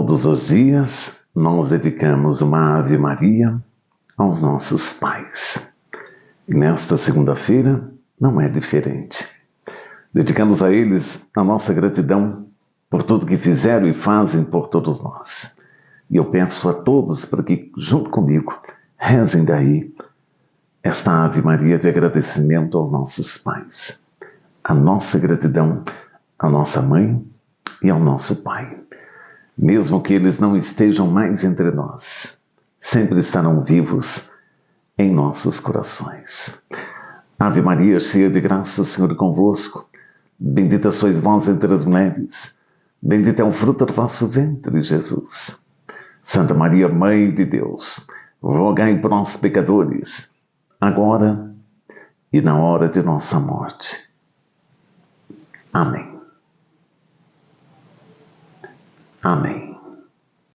Todos os dias nós dedicamos uma Ave Maria aos nossos pais. E nesta segunda-feira não é diferente. Dedicamos a eles a nossa gratidão por tudo que fizeram e fazem por todos nós. E eu peço a todos para que, junto comigo, rezem daí esta Ave Maria de agradecimento aos nossos pais. A nossa gratidão à nossa mãe e ao nosso pai. Mesmo que eles não estejam mais entre nós, sempre estarão vivos em nossos corações. Ave Maria, cheia de graça, o Senhor é convosco. Bendita sois vós entre as mulheres. Bendito é o fruto do vosso ventre, Jesus. Santa Maria, Mãe de Deus, rogai por nós, pecadores, agora e na hora de nossa morte. Amém. Amém.